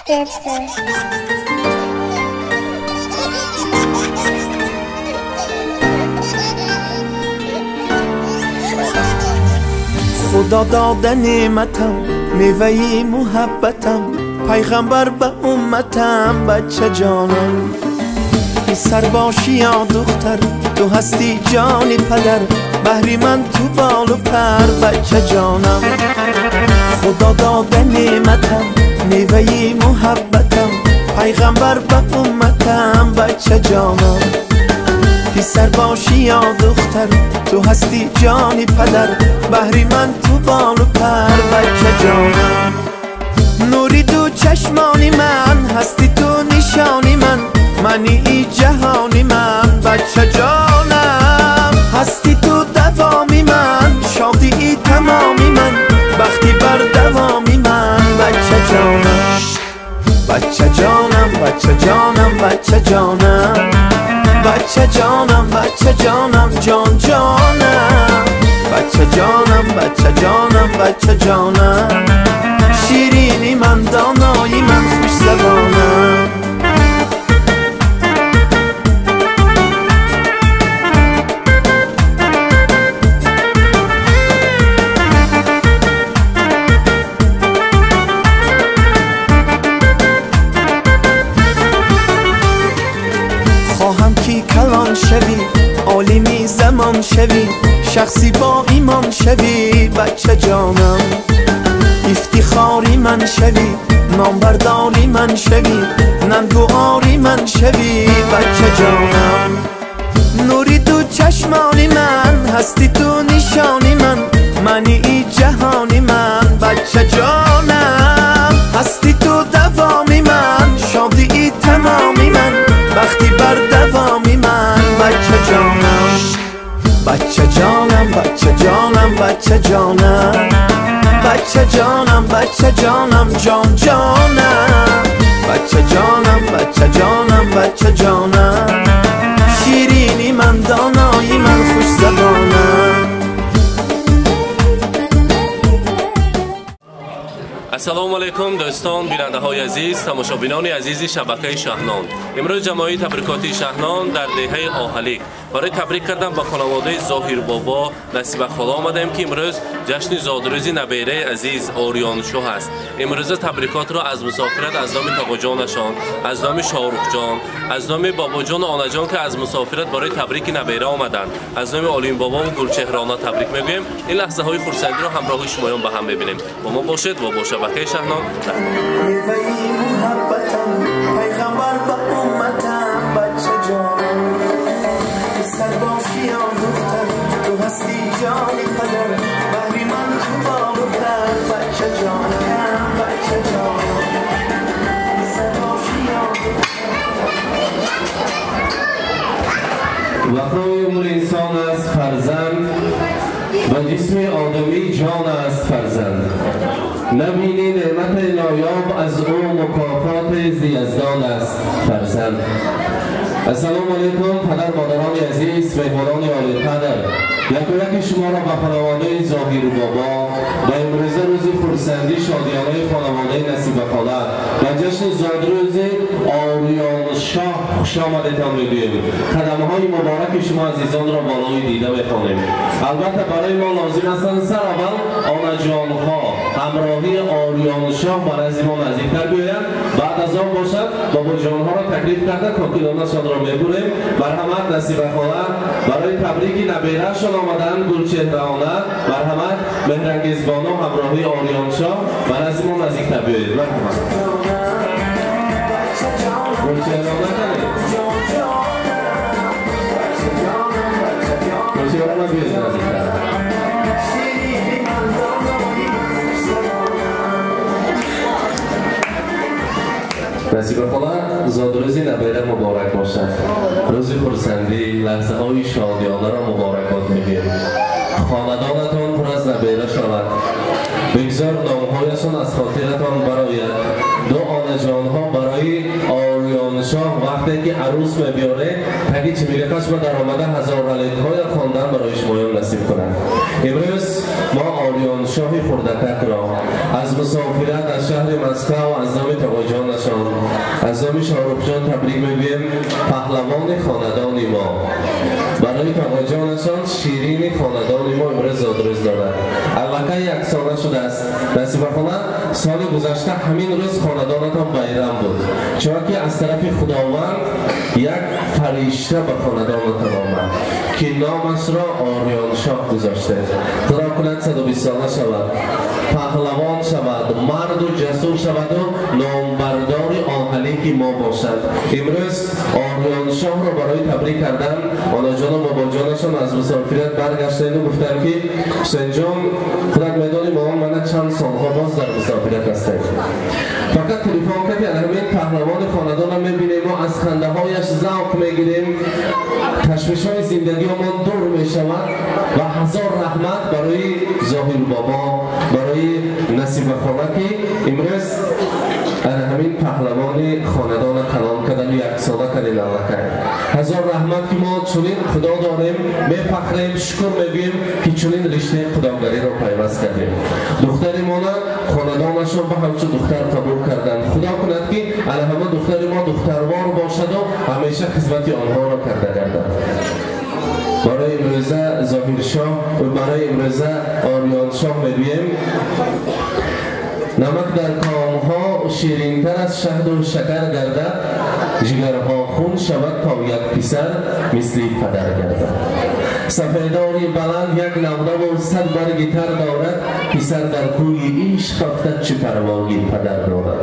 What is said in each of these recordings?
خدا داده نعمتم میوه محبتم پیغمبر به امتم بچه جانم پسر باشی یا دختر تو هستی جانی پدر بهری من تو بال و پر بچه جانم خدا داده نعمتم میوه محبتم پیغمبر به امتم بچه جانم پسر باشی یا دختر تو هستی جانی پدر بهری من تو بال و پر بچه جانم نوری تو چشمانی من هستی تو نشانی من منی ای جهانی من بچه جانم هستی تو دوامی من شادی ای تمامی من بختی بر دوامی من بچه جانم بچه جانم بچه جانم بچه جانم بچه جانم بچه جانم جان جانم بچه جانم بچه جانم بچه جانم شیرینی من دانایی من خوش زبانم خواهم کی کلان شوی عالمی زمان شوی شخصی با ایمان شوی بچه جانم افتخاری من شوی نامبرداری من شوی ننگواری من شوی بچه جانم نوری تو چشمانی من هستی تو نشانی من منی ای جهانی من بچه جانم هستی تو دوامی من شادی ای تمامی من بختی بر دوامی من بچه جانم بچه جانم بچه جانم بچه جانم بچه جانم بچه جانم جان جانم بچه جانم بچه جانم بچه جانم شیرینی من دانایی من خوش زبانم السلام علیکم دوستان بیننده های عزیز تماشابینان عزیز شبکه شهنان امروز جمعی تبریکاتی شهنان در دهه آهلی برای تبریک کردن به خانواده ظاهر بابا نصیبه خالا آمدیم که امروز جشن زادروزی نبیره عزیز آریان شاه است. امروز تبریکات را از مسافرت از نام تاقا جانشان از نام شاهرخ جان از نام بابا جان و آنا جان که از مسافرت برای تبریک نبیره آمدند از نام آلین بابا و گلچهرانه تبریک میگویم. این لحظه های خرسندی را همراه شمایان به هم ببینیم. با ما باشید و با شبکه شهنان. پیغمبر به امتم بچه جانم پسر باشی یا دختر تو هستی جانی پدر بهری من تو بال و پر بچه جانم بچه جانم پسر باشی یا دختر وفای امور انسان است فرزند و جسم آدمی جان است فرزند نبینی نعمت نایاب از او مکافات زیزدان است فرزند. السلام علیکم پدر مادران عزیز میهمانان عالی قدر یک شما را به خانواده ظاهر بابا و امروز روز خرسندی شادیانه خانواده نصیبه خاله و جشن زادروزی آریان شاه خوش آمدتان میگوییم. قدم‌های مبارک شما عزیزان را بالای دیده می‌خوانیم. البته برای ما لازم است سر اول آنا جان‌ها همراهی آریان شاه برای ما نزدیکتر بیاید بعد از آن باشد بابا جان‌ها را تکلیف کرده کاکیلانشان را میبریم. مرحمت نصیبه خاله برای تبریک نبیره‌شان آمدن گلچهرانه مرحمت مهرانگیز بانو همراهی آریان شاه برای ما نزدیکتر بیاید. مرحمت گلچهرانه کنید گلچهرانه بیاید نزدیکتر. نصیبه خاله زادروزی نبیره مبارک باشد. روز خرسندی لحظه های شادیانه را مبارکات میگیم. خاندانتان پر از نبیره شود. بگذار نامهایشان از خاطرتان برآید. دو آنا جانها برای آریان شاه وقتی که عروس میبیاره تگی چی میگه کاش در آمده هزار علیکهای خواندن برای شمایان نصیب کنند. امروز ما آریان شاه خردکک را از مسافرت از شهر مسکو از نام تقاجانشان از نام شاهرخ جان تبریک میگویم. پهلوان خاندان ما برای تقاجانشان شیرین خاندان ما امروز زادروز دارد. البته یک ساله شده است نصیب خانه سال گذشته همین روز خاندانتان بیرام بود چرا که از طرف خداوند یک فرشته به خاندانتان آمد که نامش را آریان شاه گذاشته. خدا کند 120 ساله شود، پهلوان شود، مرد و جسور شود و نامبردار آهنی ما باشد. امروز آریان شاه را برای تبریک کردن آنا جان و بابا جانشان از مسافرت برگشتند و گفتند که حسین جان خودت میدانی ما من چند سالها باز در مسافرت هستیم. فقط تلفن کردی همین پهلوان خاندان میبینیم و از خنده هایش ذوق میگیریم، تشویش های زندگی ما دور میشود و هزار رحمت برای ظاهر بابا، برای نصیب خانه که امروز همین پهلوان خاندان کلام کردن و یک ساله کردن لکه. هزار رحمت که ما چنین خدا داریم، میفخریم، شکر میگیم که چنین رشته خداگری را پیوست کردیم. دختری ما خاندانشان به همچون دختر قبول کردن. خدا کند که همه دختری ما دختروار باشد و همیشه خدمت آنها را کرده گردد. برای امروزه ظاهر شاه و برای امروزه آریان شاه میگویم نمک در کامها شیرین‌تر از شهد و شکر گردد، جگرها خون شود تا یک پسر مثل پدر گردد. سفیداری بلند یک نوده و 100 برگ تر دارد، پسر در کوی عشق افتد چه پروایی پدر دارد.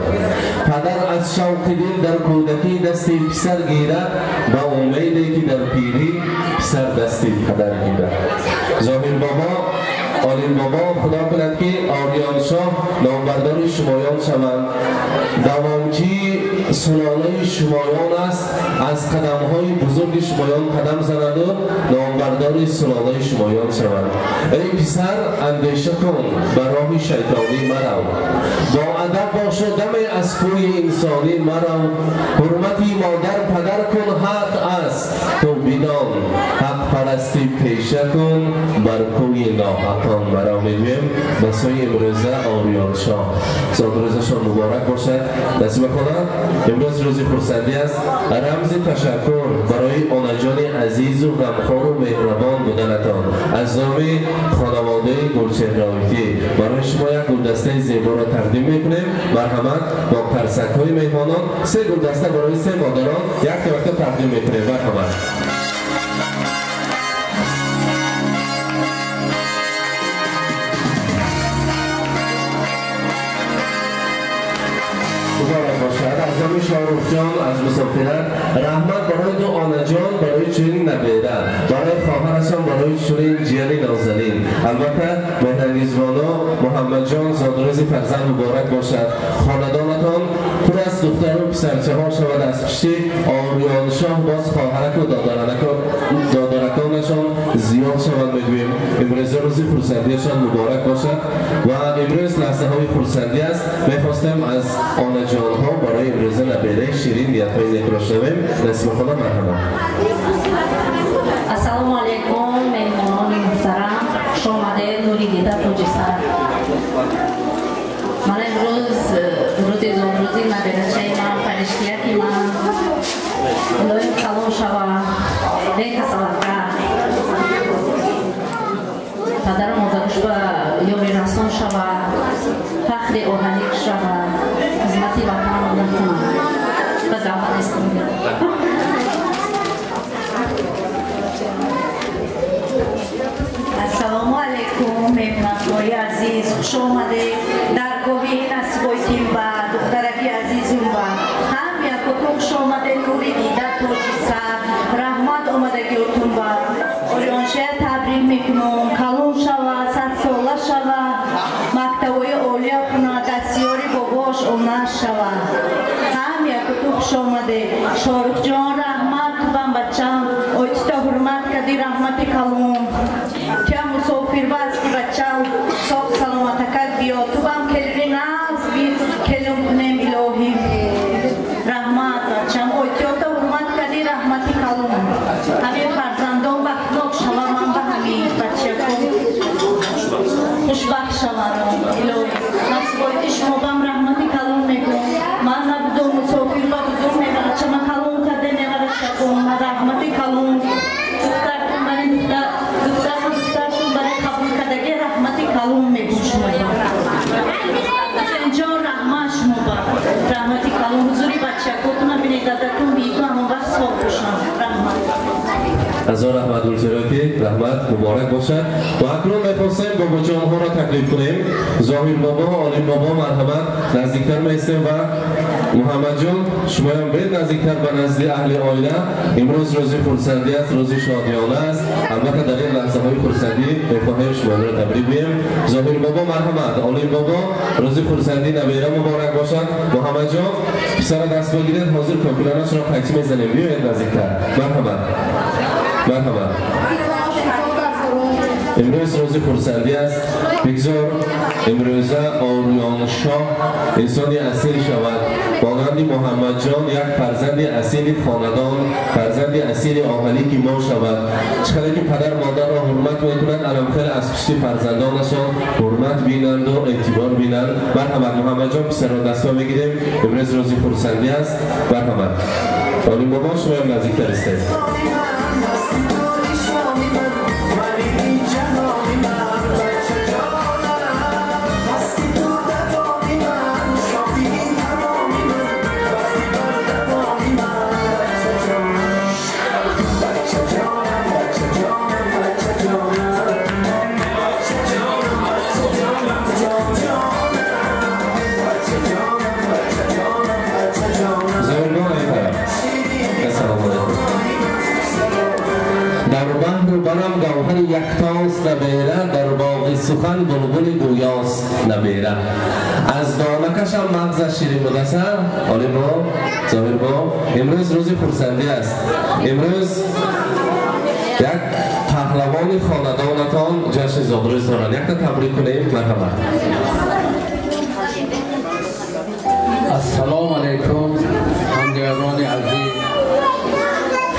پدر از شوق دل در کودکی دست پسر گیرد، با امیدی که در پیری پسر دست پدر گیرد. ظاهر بابا آلین بابا خدا کند که آریان شاه نامبردار شمایان شوند. دوامچی سلاله شمایان است، از قدم های بزرگ شمایان قدم زند و نامبردار سلاله شمایان شوند. ای پسر اندیشه کن به راه شیطانی مرو، با ادب باش و دم از کوی انسانی مرو. حرمتی مادر پدر کن حق است تو بدان، حق پرستی پیشه کن بر کوی ناحقان مرا. میگویم به سوی امروزه آریان شاه زادروزشان مبارک باشد. نصیب خدا امروز روز خرسندی است، رمز تشکر برای آنا جان عزیز و غمخوار و مهربان بودنتان از نام خانواده گلچهره‌آبادی برای شما یک گلدسته زیبا را تقدیم میکنیم. مرحمت با پرسک های مهمانان 3 گلدسته برای 3 مادران یک وقت تقدیم میکنیم. مرحمت. از نام شاهرخ جان از مسافرت، رحمت برای دو آنا جان برای چنین نبیده، برای خواهرشان برای چنین جیانی نازنین. البته مهرانگیزبانا محمد جان زادروز فرزند مبارک باشد. خاندانتان پر از دختر و پسرچه ها شود. از پشتی آریان شاه باز خواهرک و دادرکانشان زیاد شود. میگویم امروز روز خرسندیشان مبارک باشد و امروز لحظه های خرسندی است. میخواستم از آنا جان ها برای امروز نبیده شیرین نیت های نکرا شویم. نصیب خدا مرحمت. السلام علیکم مهمانان محترم، شامده نوری دیده توجیسر. من امروز روزی نبیده چه من فرشتیه که من لویم کلون شوه دیگه سالگه پدر مادرش به یوری رسون شوه، فخر اوهنیک شوه، خدمتی وطن نکنم به دعوت استمیده. السلام علیکم مهمان‌های عزیز، خوش آمده در گوهی نصیبایتیم و دخترکی عزیزیم و هم یک خوش آمده نوری دیده توجی سر رحمت آمده گیرتون و آریانشه تبریک میکنم کلون شوه 100 ساله شوه مکتبای اولیا کنه دستیاری باباش اونش شوه. هم یک خوش آمده شاهرخ جان رحمت بم بچم اویتا حرمت کردی رحمت کلون که مسافر باز که بچه صاف سلامتکت بیا تو بام کلی ناز بی کلم کنیم الهی رحمت بچم اویتا حرمت کردی رحمت کلون. همین فرزندان بخنک شما من به همین بچه کن خوشبخت شما هزار رحمت التراکی رحمت مبارک باشد و اکنون می‌خواستیم بابا جان‌ها را تکلیف کنیم. ظاهر بابا، عالم بابا مرحمت نزدیکتر می‌ایستیم و محمد جان شما هم برید نزدیکتر به نزد اهل عائله. امروز روز خرسندی است، روز شادیانه است. البته در این لحظه‌های خرسندی می‌خواهیم شما را تبریک بگیم. ظاهر بابا مرحمت، عالم بابا روز خرسندی نبیره مبارک باشد. محمد جان پسر دست بگیرید، حاضر کاکولانش را قطعی می‌زنیم. بیایید نزدیکتر. مرحمت. مرحبا. امروز روز خرسندی است. بگذار امروز آریان شاه انسانی اصیل شود. مانند محمد جان یک فرزند اصیل خاندان، فرزند اصیل آهلی که ما شود. چقدر که پدر مادر را حرمت می‌کنند، الان‌خیل از پشت فرزندانشان حرمت بینند و اعتبار بینند. مرحبا محمد جان پسر را دستا می‌گیریم. امروز روز خرسندی است. مرحبا. علی بابا شما هم نزدیک‌تر هستید. یکتاست نبیره در باغ سخن بلبل گویاست نبیره از دانکش هم مغز شیرین بوده سر. آلی با ظاهر با امروز روز خرسندی است. امروز یک پهلوان خاندانتان جشن زادروز دارند. یک تا تبریک کنیم. مرحبا. السلام علیکم همدیگران عزیز،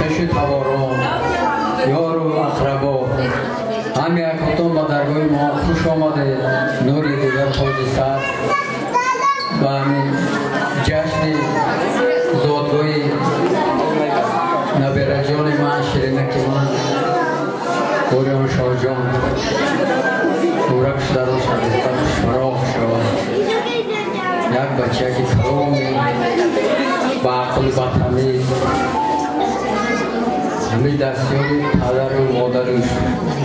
کشی تباران، یار و اقربا، همه اکتون با درگاه ما خوش آمده. نوری دیگر تاج سر و همین جشن زادگاه نبیره جان من شیرینک من اوریان شاه جان دورکش در روش عزیزتش فراخ شد. یک بچه که تمامی با عقل و تمیز همه دستیاری پدر و مادرش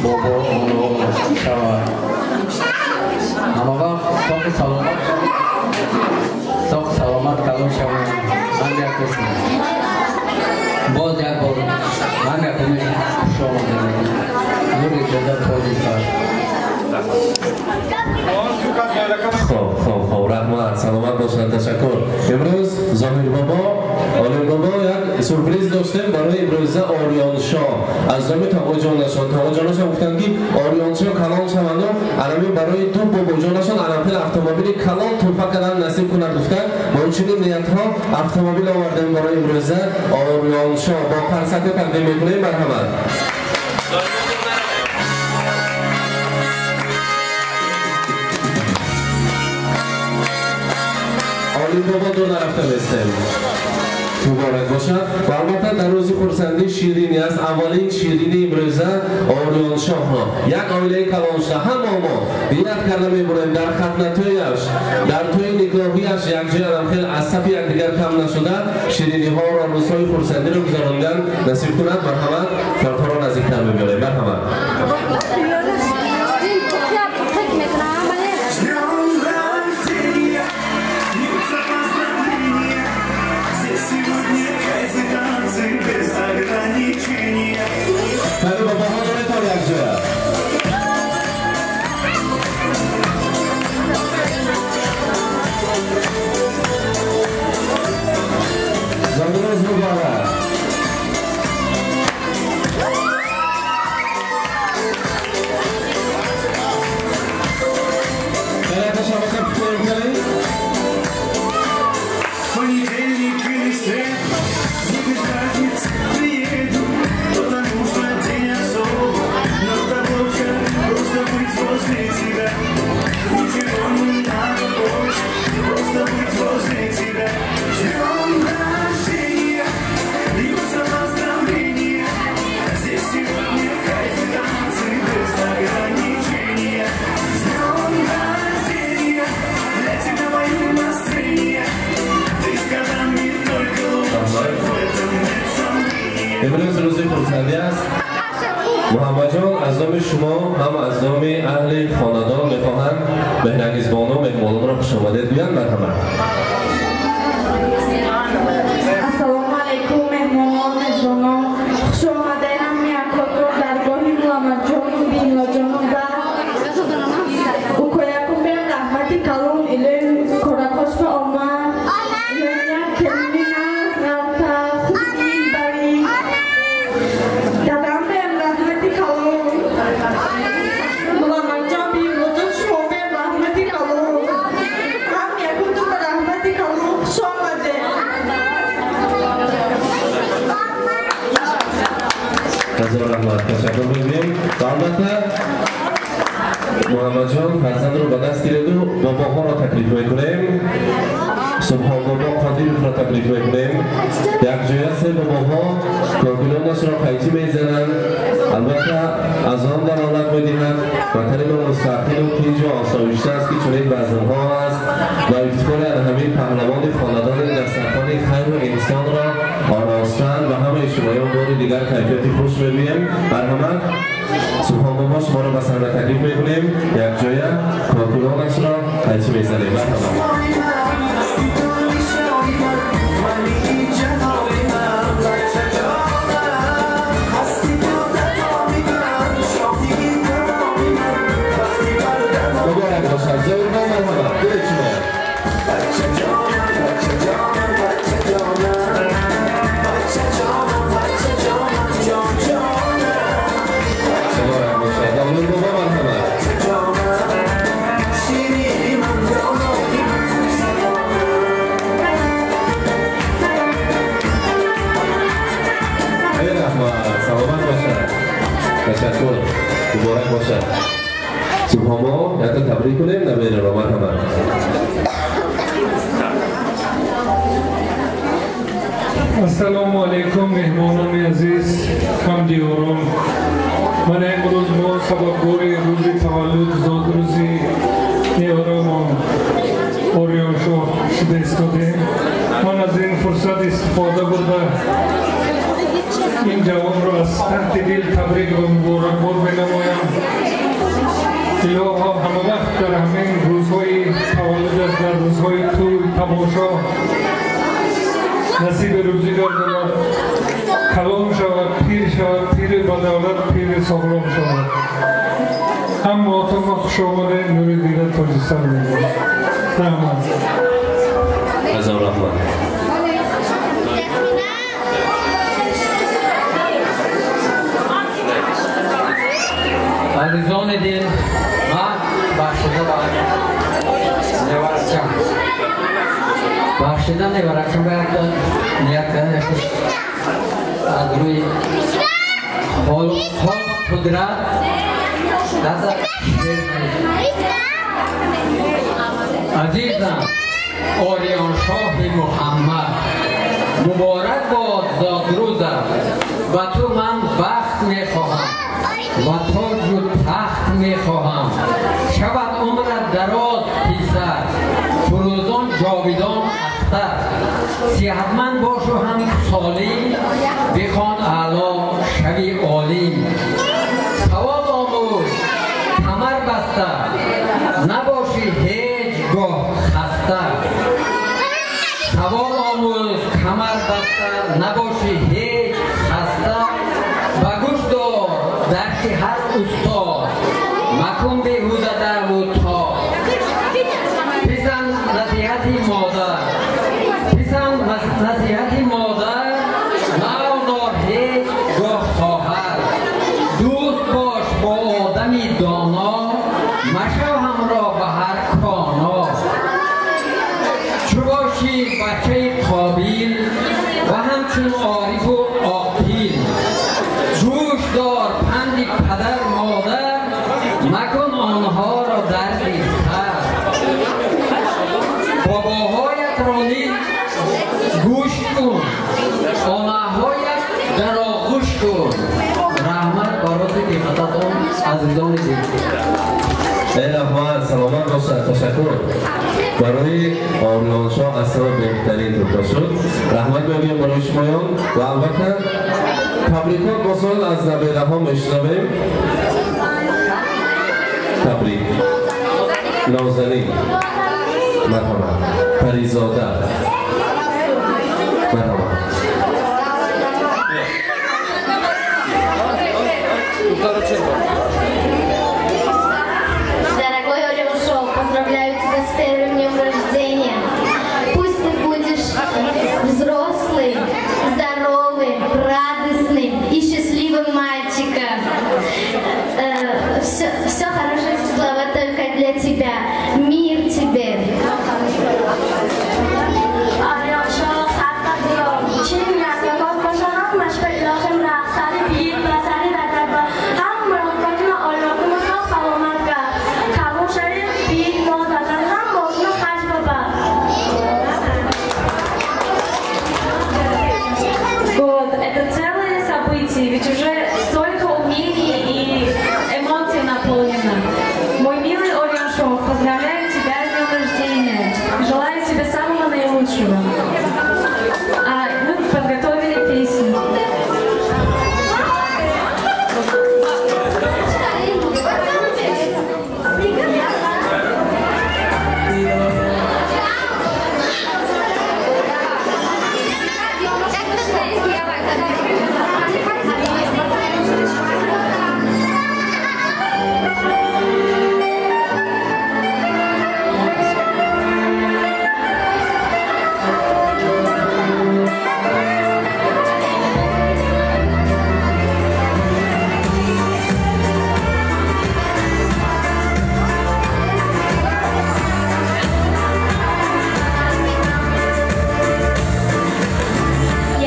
بابا آنها شود. همه وقت ساق سلامت کلام شود. من یک کسی باز یک بار من یک کمی خوش آمده میگیم نوری جزا تازی سر. خب رحمت سلامت باشند. تشکر. امروز ظاهر بابا عالم بابا یک سورپریز داشتیم برای امروز آریان شاه از نام تقوی جانشان. تقوی جانشان گفتند که آریان شاه کلان شوند و علمی برای دو بابا جانشان علمپل اتومبیل کلان توفه کردن نصیب کنند گفتند. با چنین نیت‌ها اتومبیل آوردیم برای امروز آریان شاه. با فرصت تقدیم می‌کنیم. مرحمت. علی بابا دو نرفته بستیم. مبارک باشد. و البته در روز خرسندی شیرینی است. اولین شیرینی امروز آریان شاه را یک عائله کلانشاه همه ما بیاد کرده می‌بریم در خدمت‌هایش، در توی نگاهیش یک جای الانخیل از صف یکدیگر کم نشده شیرینی ها را روزهای خرسندی را گذراندن نصیب کند. مرحمت. کارت‌ها را نزدیک‌تر می‌بریم. مرحمت. Hadi baba hadi tor yakca. Zandınız mübarek. محمد جان از نام شما هم از نام اهل خاندان میخواهم مهرانگیز بانو مهمانان را خوش آمدید بیان. مرحبا. السلام علیکم مهمانان میزبانان، خوش آمدید. هم یک خود درگاهی محمد جان بین و جانم و او که یکم بیم رحمتی کلام ایلین کارکاش به آمد یک کلمی است رفته خوبی بری دادم بیم رحمتی کلام محمد جان بین و جان شما بیم رحمتی کلام هم یکم تو به رحمتی کلام خوش آمده. هزار رحمت تشکر می‌کنیم. البته محمد جان فرزند رو به دست گرفت و باباها را تکلیف می‌کنیم. سبحان بابا قادر را تکلیف می‌کنیم. یک جای است باباها کارکنانش را قیچی می‌زنند. البته از آن دلالت می‌دهند وطن ما مستقل و تیز و آسایشته است که چنین وزن‌ها است و افتخار همین پهلوان خاندان دسترخوان خیر و انسان را آراستند و همه شمایان بار دیگر کیفیتی خوش می‌بینیم. مرحمت سبحان بابا شما را به صحنه تکلیف می‌کنیم. یک جای کارکنانش را قیچی می‌زنیم. مرحبا. تشکر. مبارک باشد. سبحان ما یک تبریک کنیم نبیر را. مرحبا. السلام علیکم مهمانان عزیز همدیاران. من امروز ما سبکگوی روز تولد زاد روزی نیارم آریان شاه شده استادیم. من از این فرصت استفاده برده این جوان را از تحت دل تبریک و مبارکباد بنمایم. الها همه وقت در همین روزهای تولد در روزهای توی تماشا نصیب روزگار دارد کلام شود، پیر شود، پیر بدولت، پیر سغرام شود. هم ماتم خوش آمده نور دیگر تاج سر می‌برد. رحمت. هزار رحمت. عزیزان دل، من بخشیده نورچم. بخشیده نورچم باید نیت کنه از روی حال قدرت دست شیر عزیزم آریان شاه محمد مبارک باد زادروزم و تو من بخت میخواهم و تاج و تخت میخواهم شود عمرت دراز پیسر فروزان جاویدان اختر صحتمند باش و هم سالم بخوان اعلی شوی عالم ثواب آموز کمر بسته نباشی هیچ گاه خسته ثواب آموز کمر بسته نباشی هیچ خسته و گوش دار درک هر استاد مکن بیهوده در و تا پسند نصیحتی مادر پسند نصیحتی مادر ناونار هیچ گاه خواهر دوست باش با آدمی دانا مشو همراه به هر کانا چو باشی بچه قابیل و همچون عارف و عاقل جوش دار پند پدر مادر مکن آنها را در ریختر باباهایت را نیز گوش کن آنهایت در آغوش کن رحمت برای دیختتان عزیزان دل. ای احمد سلامت باشد. تشکر. برای آریان شاه اصلا بهترین توقع شد. رحمت می‌گویم برای شمایان و البته تبریکات با سوال از نبیره ها میشنویم. تبریک نازنین مرحبا پریزاده مرحبا Дорогой Орел Шоу, поздравляю тебя с первым днем рождения. Пусть ты будешь взрослым, здоровым, радостным и счастливым мальчиком. Все хорошее слова только для тебя. Мир тебе. Орел Шоу, hatta diyor. Çin yaklaşık koşanın meşgullerim raqsari bir basari databa. Ham murofatına oğlumuzun salomatka. Kavuşları bir modadan ham boşuna kaç baba. Вот, это целое событие, ведь уже столько умений и эмоций наполнено. Мой милый Орел Шоу, поздравляю тебя с днем рождения. Желаю тебе самого наилучшего. Мы подготовили песню.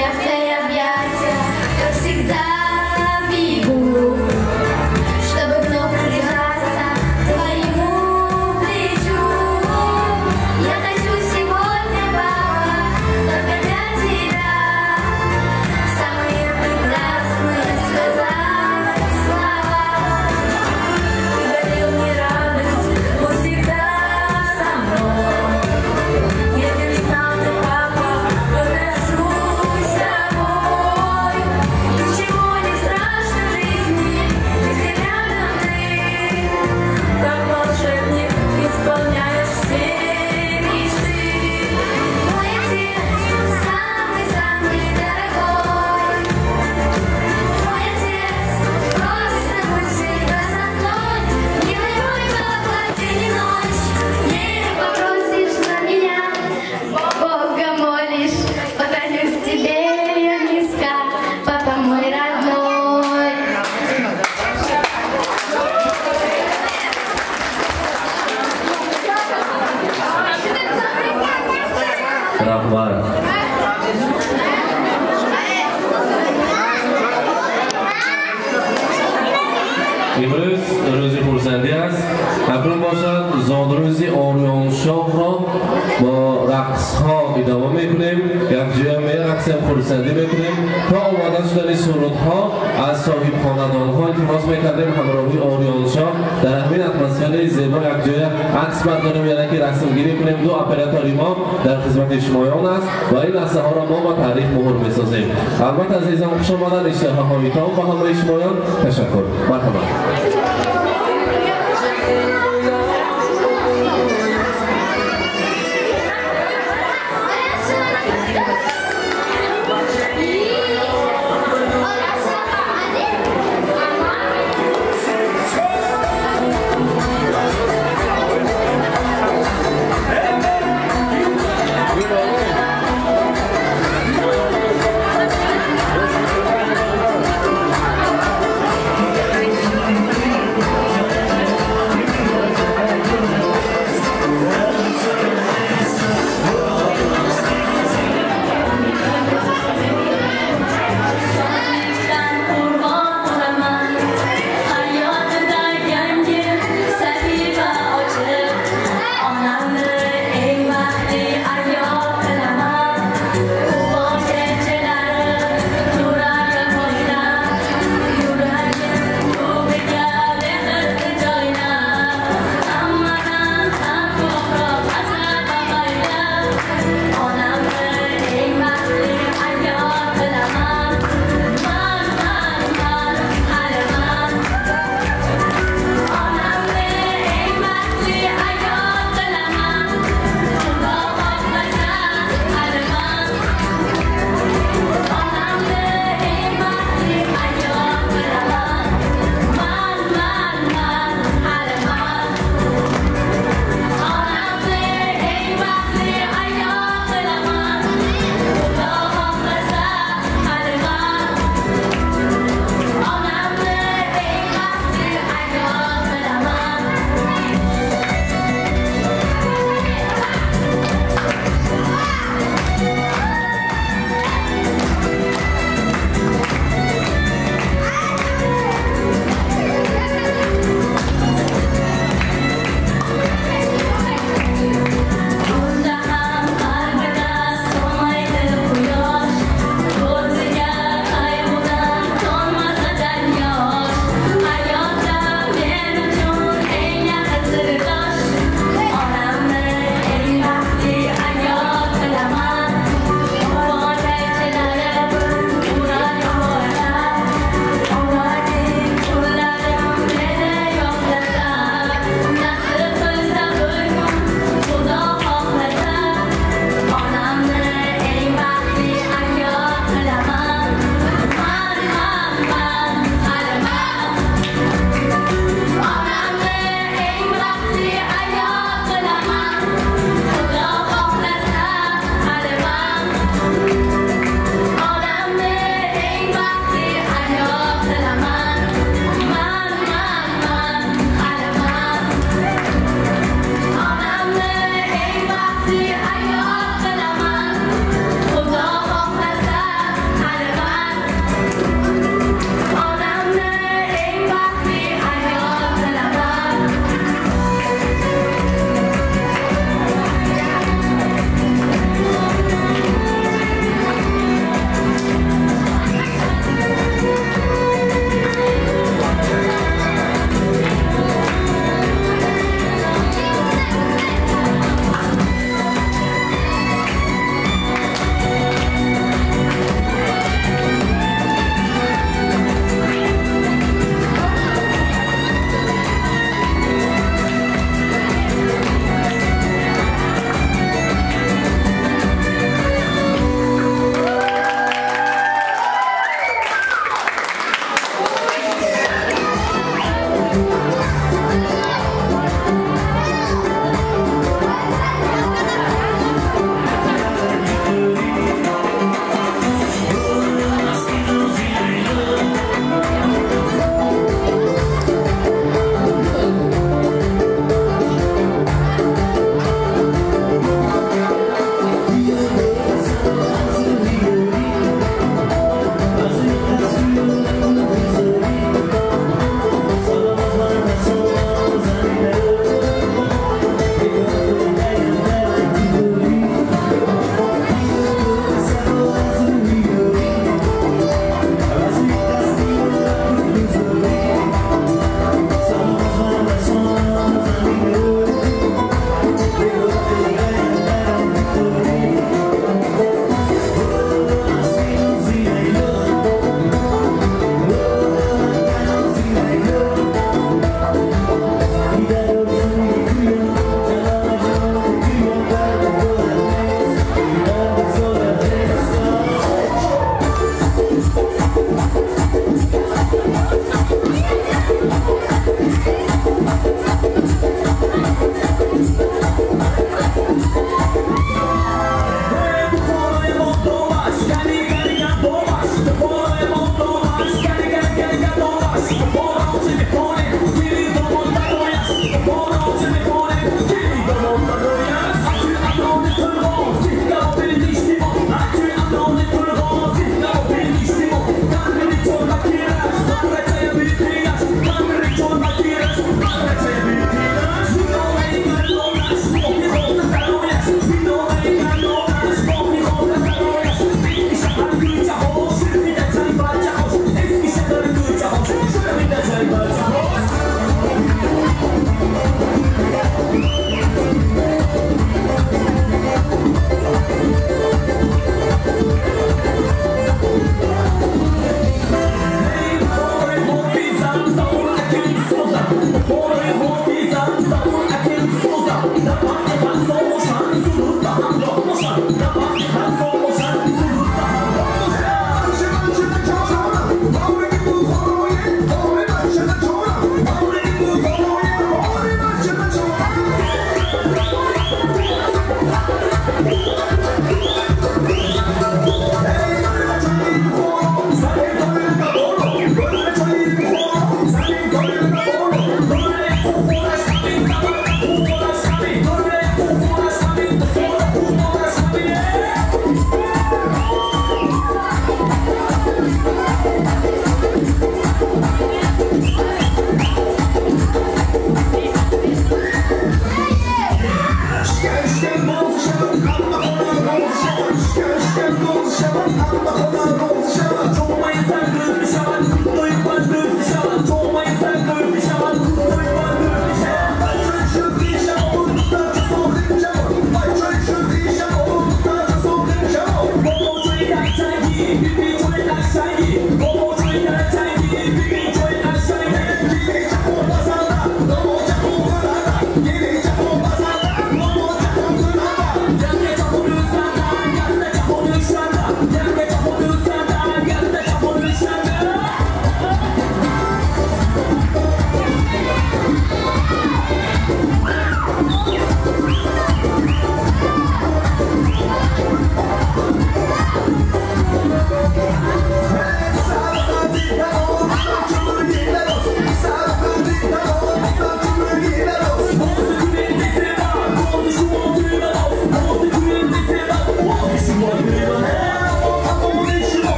Я в твои объятия, как всегда, бегу, чтобы вновь прижаться к твоему плечу. Я хочу сегодня, папа, только для тебя самые прекрасные сказать слова. Ты дарил мне радость, вот всегда со мной. Если б знал ты, папа, то горжусь собой. Ничего не страшно в жизни, если рядом ты. Как волшебник исполняешь все мечты. Мой отец самый-самый дорогой. Мой отец просто будь всегда со мной. Милый мой папа, день и ночь, еле попросишь за меня. Бога молишь, поклонюсь тебе я низко, папа мой родной. Rahmat. امروز روز خورسندی است. تبریک باشد. زادروزی آریان شاه را با رقص ها ادامه میکنیم. یک جای می رقص خورسندی میکنیم تا آماده شدن سرود ها از صاحب خاندان ها التماس میکردیم همراهی آریان شاه در همین اتمسفر زیبا یک جای عکس برداریم، یعنی که رسم گیری کنیم. دو اپراتور ما در خدمت شمایان است و این لحظه ها را ما با تاریخ مهر میسازیم. البته عزیزان خوش آمدن. اشتها هایتان با همه شمایان تشکر. مرحبا.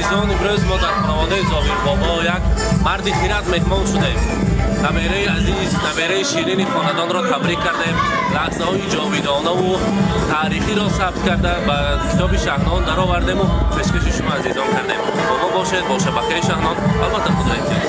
عزیزان، امروز ما در خانواده ظاهر بابا یک مرد خیرت مهمان شدیم. نبیره عزیز، نبیره شیرین خاندان را تبریک کردیم. لحظه های جاویدانه و تاریخی را ثبت کرده و کتاب شهنان در آوردیم و پیشکش شما عزیزان کردیم. با ما باشید، با شبکه شهنان، البته خدا احتیاط.